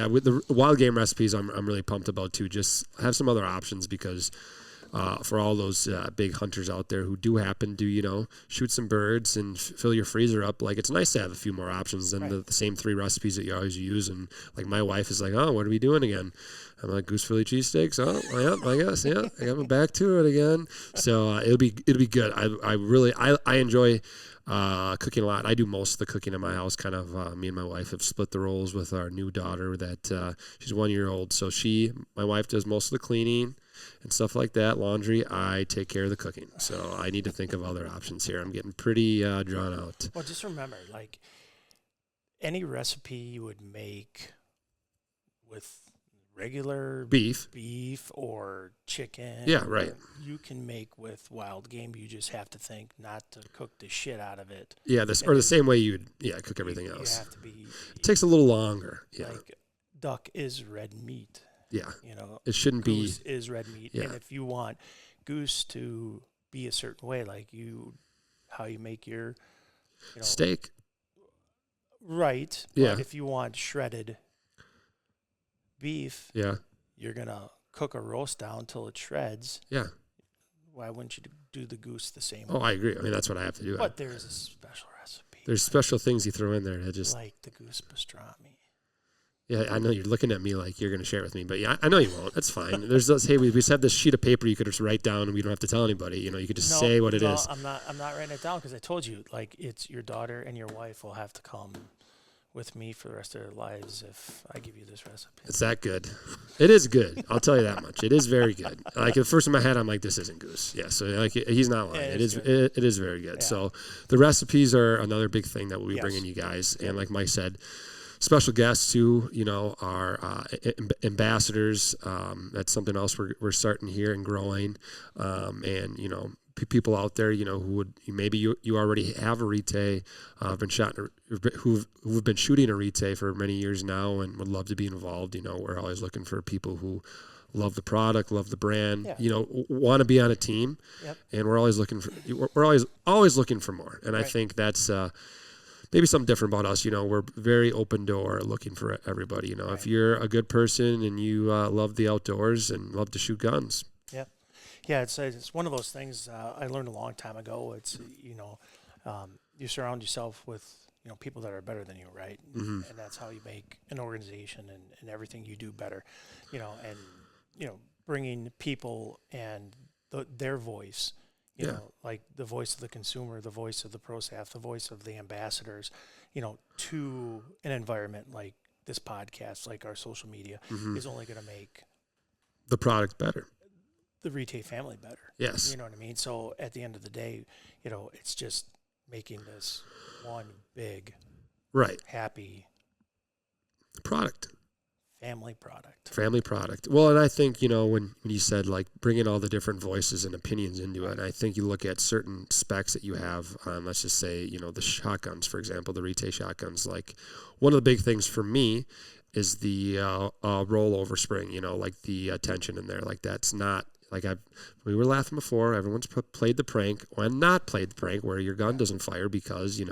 with the wild game recipes, I'm really pumped about too. Just have some other options because for all those big hunters out there who do happen to, shoot some birds and fill your freezer up, like it's nice to have a few more options than the same 3 recipes that you always use. And like my wife is like, oh, what are we doing again? I'm like, goose Philly cheesesteaks. Oh, yeah, I guess. Yeah, I got my back to it again. So it'll be good. I enjoy cooking a lot. I do most of the cooking in my house. Kind of me and my wife have split the roles with our new daughter that she's 1 year old. So my wife does most of the cleaning and stuff like that. Laundry, I take care of the cooking. So I need to think of other options here. I'm getting pretty drawn out. Well, just remember, like any recipe you would make with regular beef or chicken. Yeah, right. You can make with wild game. You just have to think not to cook the shit out of it. Yeah, the same way you would cook everything else. You have to be. It takes a little longer. Yeah. Like duck is red meat. Yeah. It shouldn't goose be. is red meat. Yeah. And if you want goose to be a certain way, like how you make your steak. Right. Yeah. But if you want shredded beef, you're gonna cook a roast down till it shreds. Yeah. Why wouldn't you do the goose the same way? Oh, I agree. I mean, that's what I have to do. But there's a special recipe. There's special things you throw in there that just like the goose pastrami. Yeah, I know you're looking at me like you're going to share it with me, but yeah, I know you won't. That's fine. There's those. Hey, we just have this sheet of paper you could just write down, and we don't have to tell anybody. You could just say what it is. I'm not writing it down because I told you, like, it's your daughter and your wife will have to come with me for the rest of their lives if I give you this recipe. It's that good. It is good. I'll tell you that much. It is very good. Like the first in my head, I'm like, this isn't goose. Yeah. So like he's not lying. It is very good. Yeah. So the recipes are another big thing that we'll be bringing you guys. And like Mike said, special guests too, our ambassadors. That's something else we're starting here and growing. And people out there, who would maybe you already have a RETAY, who've been shooting a RETAY for many years now and would love to be involved. We're always looking for people who love the product, love the brand, want to be on a team, and we're always looking for more. And I think that's maybe something different about us. We're very open door, looking for everybody. If you're a good person and you love the outdoors and love to shoot guns. Yeah, it's one of those things I learned a long time ago. It's you surround yourself with people that are better than you, right? Mm-hmm. And that's how you make an organization and everything you do better. And bringing people and their voice. Like the voice of the consumer, the voice of the pro staff, the voice of the ambassadors. To an environment like this podcast, like our social media, is only going to make the product better. the RETAY family better. Yes. You know what I mean? So at the end of the day, it's just making this one big, right, happy product. Family product. Family product. Well, and I think, when you said like bringing all the different voices and opinions into it, I think you look at certain specs that you have on, let's just say, the shotguns, for example, the RETAY shotguns. Like one of the big things for me is the rollover spring, like the tension in there. Like that's not, like we were laughing before, everyone's played the prank and not played the prank where your gun doesn't fire because, it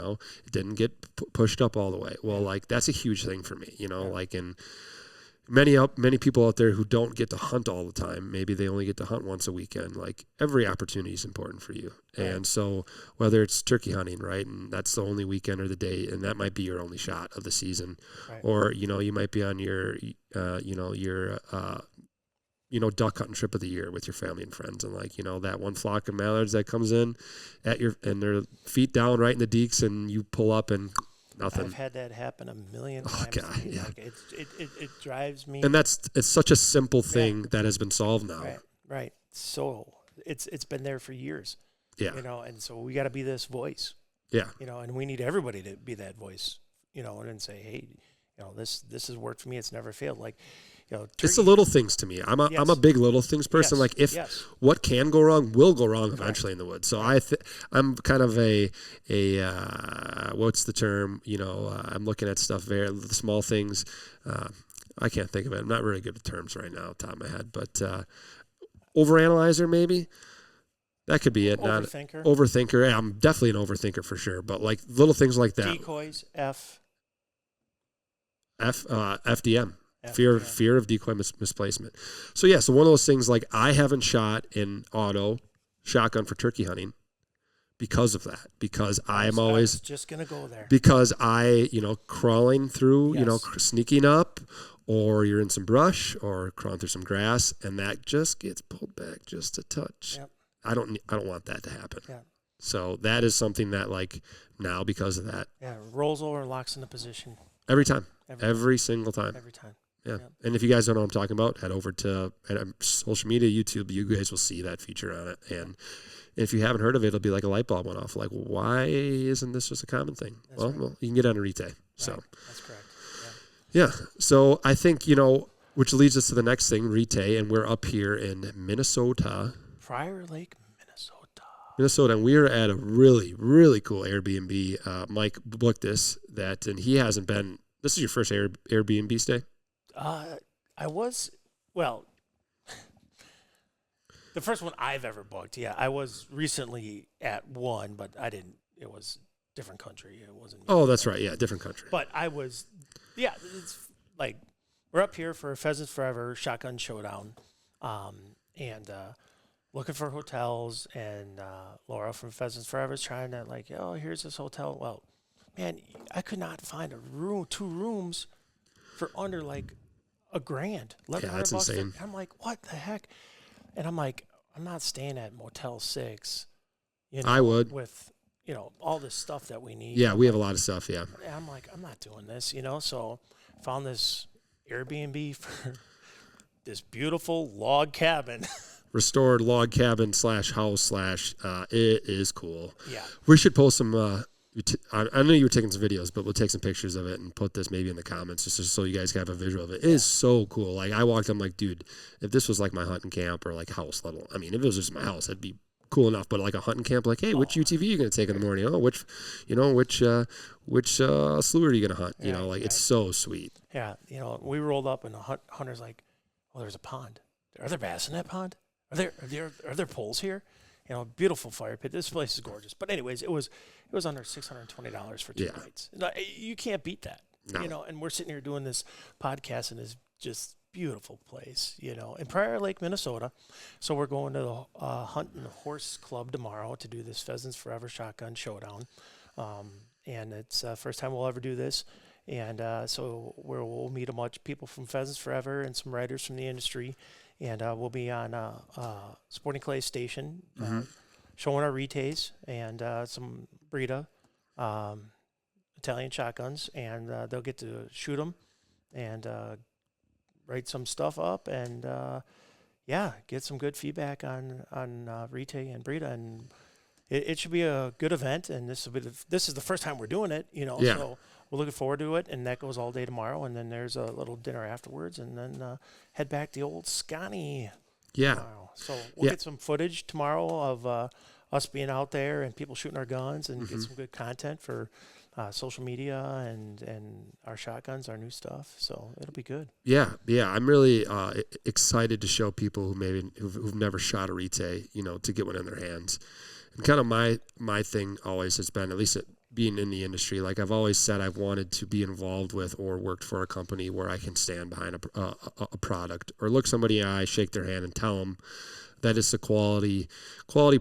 didn't get pushed up all the way. Well, like that's a huge thing for me, like in many people out there who don't get to hunt all the time, maybe they only get to hunt once a weekend. Like every opportunity is important for you. Right. And so whether it's turkey hunting, right, and that's the only weekend or the day, and that might be your only shot of the season, right. Or, you might be on your duck hunting trip of the year with your family and friends. And like, that one flock of mallards that comes in and their feet down right in the deeks and you pull up and nothing. I've had that happen a million times. Oh, God, yeah. Like it drives me. And it's such a simple thing that has been solved now. Right. So it's been there for years. Yeah. And so we got to be this voice. Yeah. And we need everybody to be that voice, and say, hey, this has worked for me. It's never failed. Like, it's the little things to me. I'm a big little things person. Like what can go wrong will go wrong eventually in the woods. So I'm kind of a what's the term? I'm looking at stuff very the small things. I can't think of it. I'm not really good with terms right now, top of my head. But overanalyzer maybe. That could be it. Overthinker. Overthinker. Yeah, I'm definitely an overthinker for sure. But like little things like that. Decoys. FDM. Fear of decoy misplacement. So yeah, so one of those things, like I haven't shot in auto shotgun for turkey hunting because of that. Because I was just gonna go there. Because crawling through, sneaking up, or you're in some brush or crawling through some grass, and that just gets pulled back just a touch. Yep. I don't want that to happen. Yeah. So that is something that like now because of that. Yeah, rolls over and locks into position. Every time. Every single time. Every time. Yeah. Yep. And if you guys don't know what I'm talking about, head over to social media, YouTube. You guys will see that feature on it. And if you haven't heard of it, it'll be like a light bulb went off. Like, why isn't this just a common thing? Well, you can get on a RETAY. So that's correct. Yeah. So I think, which leads us to the next thing, RETAY, and we're up here in Minnesota. Prior Lake, Minnesota, and we are at a really, really cool Airbnb. Mike booked this, and he hasn't been. This is your first Airbnb stay? I was, the first one I've ever booked. Yeah, I was recently at one, but I didn't. It was different country. It wasn't. Oh, that's right. Yeah, different country. But I was, it's like we're up here for Pheasants Forever Shotgun Showdown, and looking for hotels. And Laura from Pheasants Forever is trying to here's this hotel. Well, man, I could not find two rooms for under like $1,000. Yeah, that's insane. I'm like, what the heck? And I'm like, I'm not staying at Motel 6. I would with all this stuff that we need. Yeah, we have a lot of stuff. Yeah. And I'm like, I'm not doing this. So found this Airbnb for this beautiful log cabin. Restored log cabin / house / it is cool. Yeah. We should post some. I know you were taking some videos, but we'll take some pictures of it and put this maybe in the comments just so you guys can have a visual of it. It is so cool. Like I walked, I'm like, dude, if this was like my hunting camp or like house level, I mean, if it was just my house, it'd be cool enough. But like a hunting camp, like, hey, which UTV are you gonna take in the morning? Oh, which slough are you gonna hunt? It's so sweet. Yeah, we rolled up and the hunter's like, oh, there's a pond. Are there bass in that pond? Are there poles here? Beautiful fire pit. This place is gorgeous. But anyways, it was under $620 for 2 nights. No, you can't beat that. No. And we're sitting here doing this podcast in this just beautiful place, in Prior Lake, Minnesota. So we're going to the Hunt and Horse Club tomorrow to do this Pheasants Forever Shotgun Showdown. And it's the first time we'll ever do this. And so we'll meet a bunch of people from Pheasants Forever and some writers from the industry. And we'll be on Sporting Clay Station, showing our RETAYs and some Brita Italian shotguns, and they'll get to shoot them and write some stuff up. And yeah, get some good feedback on RETAY and Brita, and it should be a good event. And this is the first time we're doing it, Yeah. So we're looking forward to it. And that goes all day tomorrow, and then there's a little dinner afterwards, and then head back to old Scotty. Yeah. Tomorrow. So we'll get some footage tomorrow of us being out there and people shooting our guns, and get some good content for social media and our shotguns, our new stuff. So it'll be good. Yeah. I'm really excited to show people who've never shot a RETAY, to get one in their hands. And kind of my thing always has been, at least being in the industry, like I've always said, I've wanted to be involved with or worked for a company where I can stand behind a product or look somebody in the eye, shake their hand, and tell them that it's a quality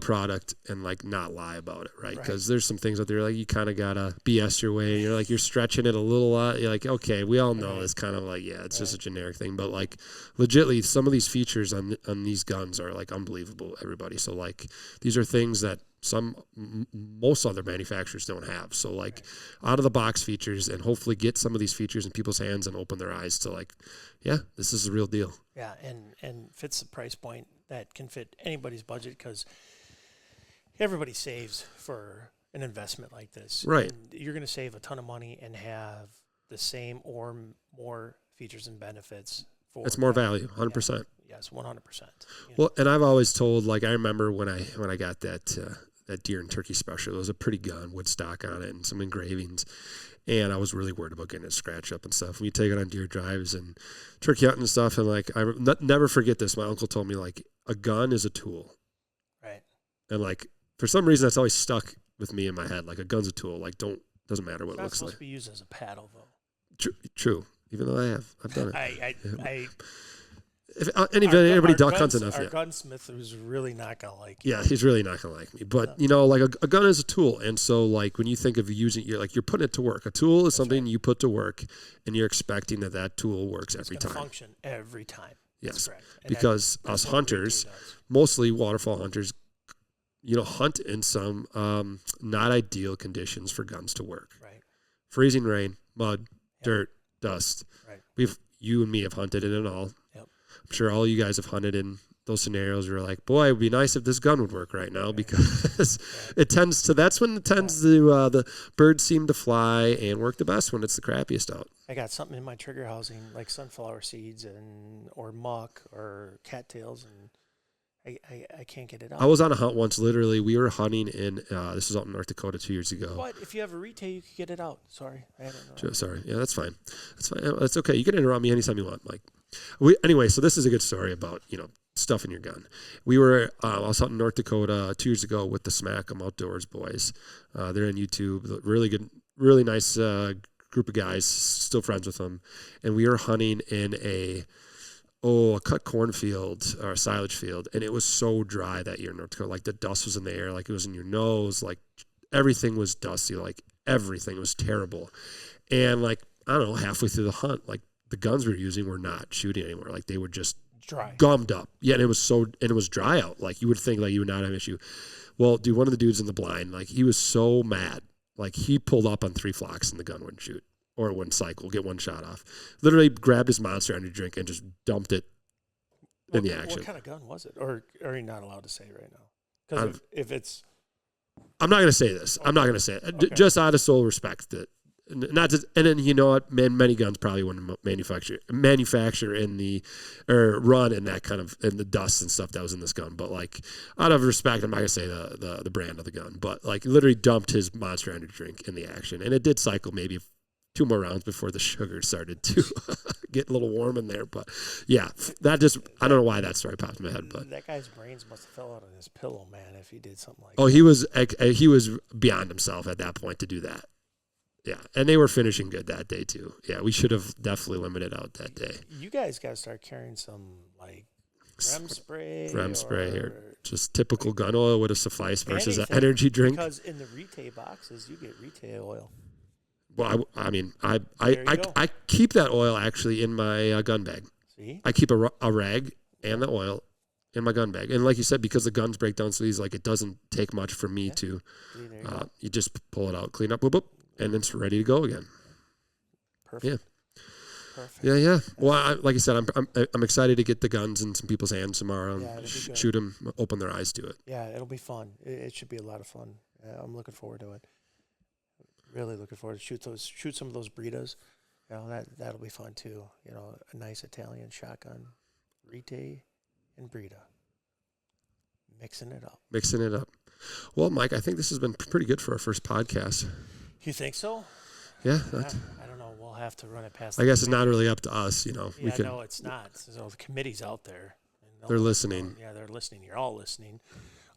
product, and like not lie about it, right? Because there's some things out there like you kind of gotta BS your way. You're like, you're stretching it a little lot. You're like, okay, we all know it's kind of like, it's just a generic thing, but like legitly, some of these features on these guns are like unbelievable, everybody. So like these are things that most other manufacturers don't have. So like out of the box features, and hopefully get some of these features in people's hands and open their eyes to like, this is the real deal. Yeah, and fits the price point that can fit anybody's budget, because everybody saves for an investment like this. Right. And you're going to save a ton of money and have the same or more features and benefits. It's more value, 100%. Yes, 100%. Well, and I've always told, like, I remember when I got that deer and turkey special, it was a pretty gun, wood stock on it, and some engravings. And I was really worried about getting it scratched up and stuff. When you take it on deer drives and turkey hunting and stuff, and like, never forget this. My uncle told me, like, a gun is a tool. Right. And like, for some reason, that's always stuck with me in my head. Like, a gun's a tool. Like, doesn't matter what it looks like. It's not supposed to be used as a paddle, though. True. Even though I've done it. If anybody duck hunts enough, our gunsmith was really not gonna like you. Yeah, he's really not gonna like me. But like a gun is a tool, and so like when you think of using, you're putting it to work. A tool is something you put to work, and you're expecting that tool works every time. Function every time. Yes, because us hunters, mostly waterfowl hunters, hunt in some not ideal conditions for guns to work. Right. Freezing rain, mud, dirt, dust. Right. You and me have hunted in it all. Yep. I'm sure all you guys have hunted in those scenarios where you're like, boy, it would be nice if this gun would work right now, because that's when the birds seem to fly and work the best, when it's the crappiest out. I got something in my trigger housing, like sunflower seeds or muck or cattails, and I can't get it out. I was on a hunt once, literally. We were hunting in, this was out in North Dakota 2 years ago. But if you have a RETAY, you can get it out. Sorry. I don't know. Sorry. Yeah, that's fine. That's fine. That's okay. You can interrupt me anytime you want, Mike. Anyway, so this is a good story about, stuff in your gun. We were, I was out in North Dakota 2 years ago with the Smack 'em Outdoors boys. They're on YouTube. Really good, really nice group of guys, still friends with them. And we were hunting in a cut cornfield or a silage field, and it was so dry that year in North Dakota. Like, the dust was in the air, like it was in your nose, like everything was dusty, like everything was terrible. And like, I don't know, halfway through the hunt, like the guns we were using were not shooting anymore. Like, they were just dry, gummed up. Yeah, and it was dry out. Like, you would think like you would not have an issue. Well, dude, one of the dudes in the blind, like, he was so mad. Like, he pulled up on 3 flocks and the gun wouldn't shoot. Or it wouldn't cycle, get one shot off. Literally grabbed his Monster Energy drink and just dumped it in the action. What kind of gun was it? Or are you not allowed to say right now? Because if it's... I'm not going to say this. Okay. I'm not going to say it. Okay. Just out of sole respect. And then, you know what? Many guns probably wouldn't manufacture in the... or run in that kind of... in the dust and stuff that was in this gun. But, like, out of respect, I'm not going to say the brand of the gun. But, like, literally dumped his Monster Energy drink in the action. And it did cycle maybe 2 more rounds before the sugar started to get a little warm in there. But yeah, that just, I don't know why that story popped in my head, but that guy's brains must have fell out of his pillow, man, if he did something like that. He was beyond himself at that point to do that. Yeah. And they were finishing good that day too. Yeah. We should have definitely limited out that day. You guys got to start carrying some like Rem spray here. Just typical gun oil would have sufficed versus an energy drink. Because in the RETAY boxes, you get RETAY oil. Well, I keep that oil actually in my gun bag. See? I keep a rag and the oil in my gun bag. And like you said, because the guns break down so easy, like, it doesn't take much for me to, you just pull it out, clean up, boop, boop, and it's ready to go again. Perfect. Yeah. Perfect. Yeah. Well, like I said, I'm excited to get the guns in some people's hands tomorrow and shoot them, open their eyes to it. Yeah, it'll be fun. It should be a lot of fun. I'm looking forward to it. Really looking forward to shoot some of those Britas. That'll be fun too. A nice Italian shotgun, RETAY and Brita. Mixing it up. Well, Mike, I think this has been pretty good for our first podcast. You think so? Yeah. I don't know. We'll have to run it past. I guess it's not really up to us, No, it's not. So the committee's out there. They're listening. Yeah, they're listening. You're all listening.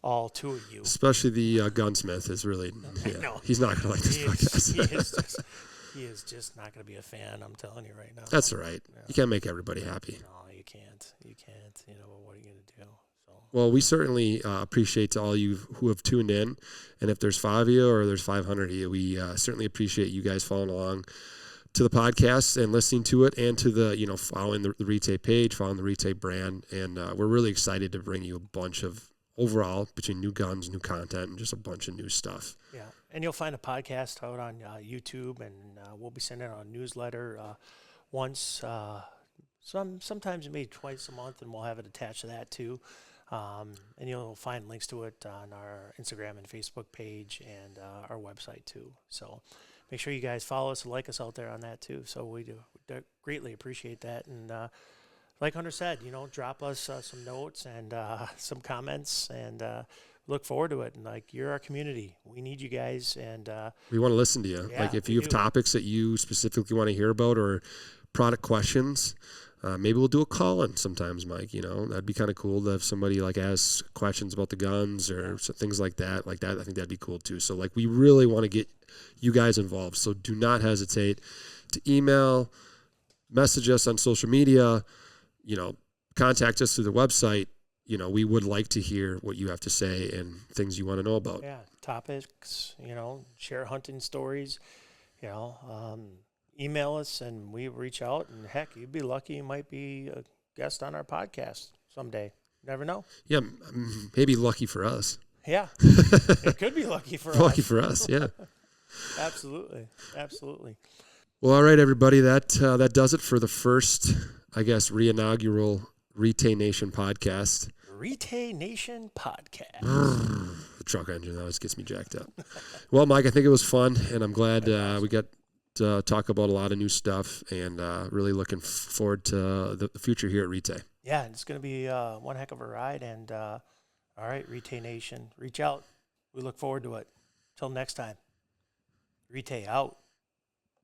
All two of you. Especially the gunsmith is really. Yeah, he's not going to like this podcast. He is just not going to be a fan. I'm telling you right now. That's all right. Yeah. You can't make everybody happy. No, you can't. What are you going to do? So. Well, we certainly appreciate all you who have tuned in. And if there's 5 of you or there's 500 of you, we certainly appreciate you guys following along to the podcast and listening to it, and to the, following the RETAY page, following the RETAY brand. And we're really excited to bring you a bunch of overall, between new guns, new content, and just a bunch of new stuff. Yeah. And you'll find a podcast out on YouTube, and we'll be sending out a newsletter once, sometimes maybe twice a month, and we'll have it attached to that too. And you'll find links to it on our Instagram and Facebook page and our website too. So make sure you guys follow us and like us out there on that too. So we greatly appreciate that. And like Hunter said, drop us some notes and some comments, and look forward to it. And you're our community. We need you guys, and we want to listen to you. Yeah, if you have topics that you specifically want to hear about, or product questions, maybe we'll do a call-in sometimes, Mike. That'd be kind of cool to have somebody ask questions about the guns or things like that. I think that'd be cool too. So we really want to get you guys involved. So do not hesitate to email, message us on social media, contact us through the website. We would like to hear what you have to say and things you want to know about. Yeah, topics, share hunting stories, email us and we reach out, and heck, you'd be lucky you might be a guest on our podcast someday. Never know. Yeah, maybe lucky for us. Yeah, it could be lucky for us. Lucky for us, yeah. Absolutely. Well, all right, everybody, that does it for the first, I guess, re-inaugural RETAY Nation Podcast. RETAY Nation Podcast. The truck engine always gets me jacked up. Well, Mike, I think it was fun, and I'm glad we got to talk about a lot of new stuff, and really looking forward to the future here at RETAY. Yeah, it's going to be one heck of a ride, and all right, RETAY Nation, reach out. We look forward to it. Till next time, RETAY out.